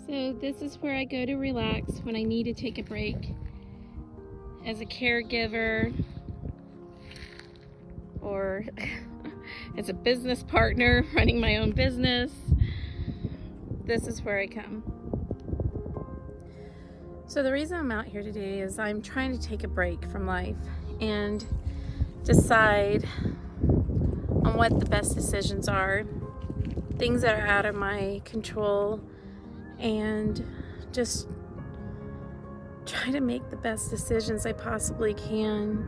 So this is where I go to relax when I need to take a break. As a caregiver or as a business partner running my own business, this is where I come. So the reason I'm out here today is I'm trying to take a break from life and decide on what the best decisions are, things that are out of my control, and just try to make the best decisions I possibly can,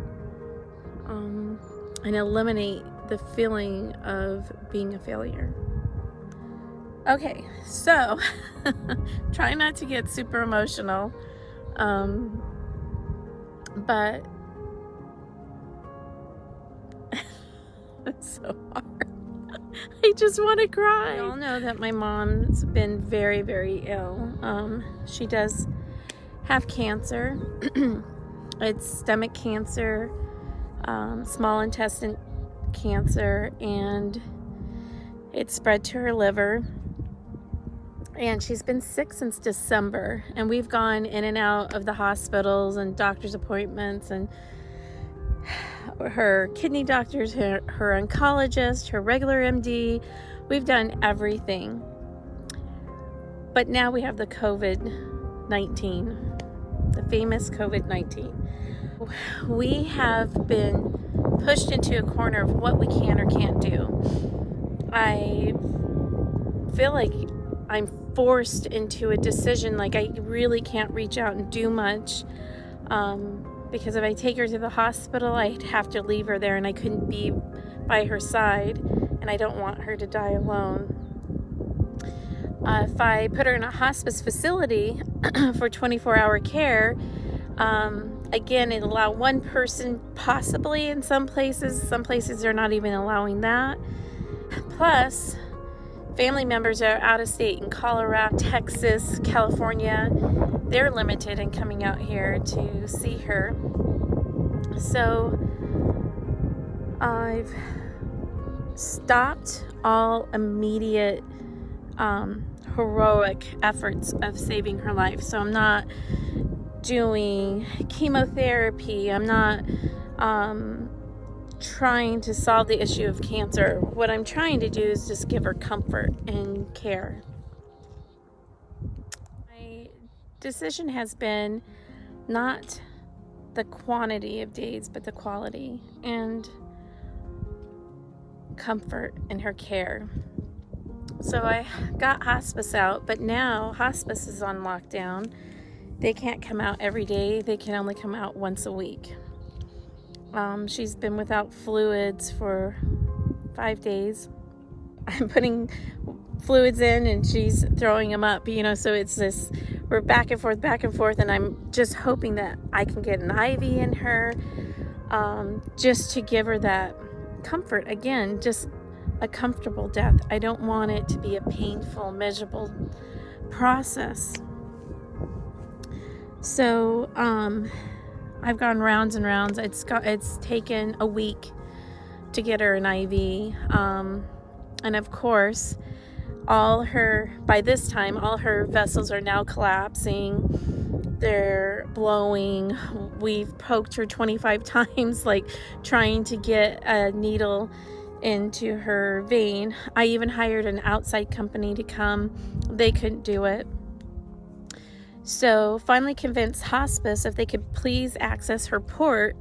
and eliminate the feeling of being a failure. Okay, so try not to get super emotional, but it's so hard. I just want to cry. We all know that my mom's been very, very ill. She does have cancer. It's stomach cancer, small intestine cancer, and it spread to her liver. And she's been sick since December, and we've gone in and out of the hospitals and doctor's appointments, and her kidney doctors, her oncologist, her regular MD. We've done everything. But now we have the COVID-19, the famous COVID-19. We have been pushed into a corner of what we can or can't do. I feel like I'm forced into a decision, like I really can't reach out and do much. Because if I take her to the hospital, I'd have to leave her there, and I couldn't be by her side, and I don't want her to die alone. If I put her in a hospice facility for 24-hour care, again, it'll allow one person possibly in some places. Some places they're not even allowing that. Plus, family members are out of state in Colorado, Texas, California. They're limited in coming out here to see her. So I've stopped all immediate heroic efforts of saving her life. So I'm not doing chemotherapy. I'm not trying to solve the issue of cancer. What I'm trying to do is just give her comfort and care. My decision has been not the quantity of days, but the quality and comfort in her care. So I got hospice out, but now hospice is on lockdown. They can't come out every day. They can only come out once a week. She's been without fluids for 5 days. I'm putting fluids in and she's throwing them up, so it's this, we're back and forth, and I'm just hoping that I can get an IV in her, just to give her that comfort. Again, just a comfortable death. I don't want it to be a painful, miserable process. So, I've gone rounds and rounds. It's taken a week to get her an IV. And of course, by this time, all her vessels are now collapsing. They're blowing. We've poked her 25 times, like trying to get a needle into her vein. I even hired an outside company to come. They couldn't do it. So finally convinced hospice if they could please access her port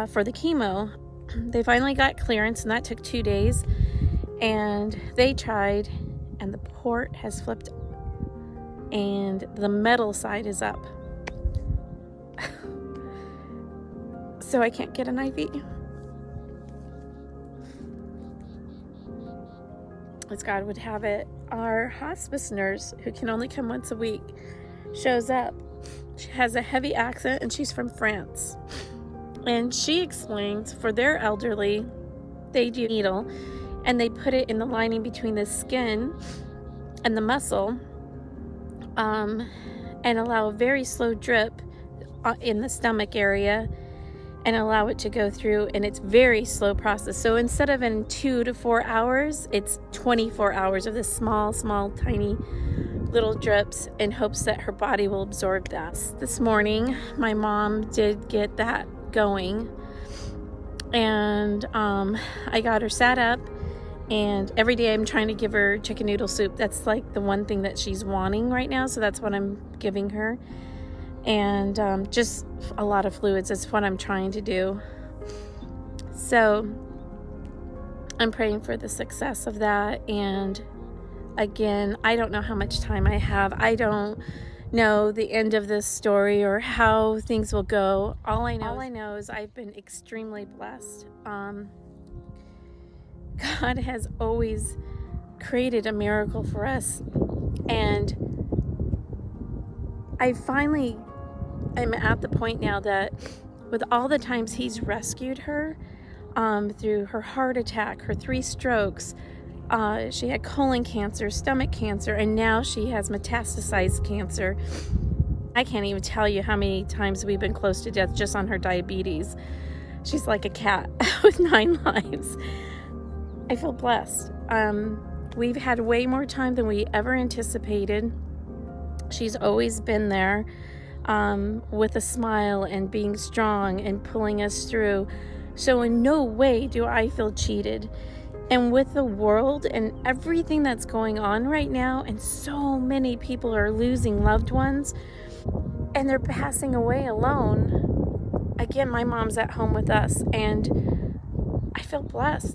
for the chemo. They finally got clearance, and that took 2 days. And they tried, and the port has flipped, and the metal side is up. So I can't get an IV. As God would have it, our hospice nurse, who can only come once a week, shows up. She has a heavy accent, and she's from France. And she explains for their elderly, they do a needle, and they put it in the lining between the skin and the muscle, and allow a very slow drip in the stomach area, and allow it to go through, and it's very slow process. So instead of in 2 to 4 hours, it's 24 hours of this small, tiny little drips in hopes that her body will absorb that. This morning, my mom did get that going, and I got her sat up, and every day I'm trying to give her chicken noodle soup. That's like the one thing that she's wanting right now, so that's what I'm giving her. And just a lot of fluids. That's what I'm trying to do. So I'm praying for the success of that. And again, I don't know how much time I have. I don't know the end of this story or how things will go. All I know is I've been extremely blessed. God has always created a miracle for us. And I finally am at the point now that with all the times he's rescued her, through her heart attack, her 3 strokes, she had colon cancer, stomach cancer, and now she has metastasized cancer. I can't even tell you how many times we've been close to death just on her diabetes. She's like a cat with 9 lives. I feel blessed. We've had way more time than we ever anticipated. She's always been there, with a smile and being strong and pulling us through. So in no way do I feel cheated. And with the world and everything that's going on right now, and so many people are losing loved ones and they're passing away alone. Again, my mom's at home with us, and I feel blessed.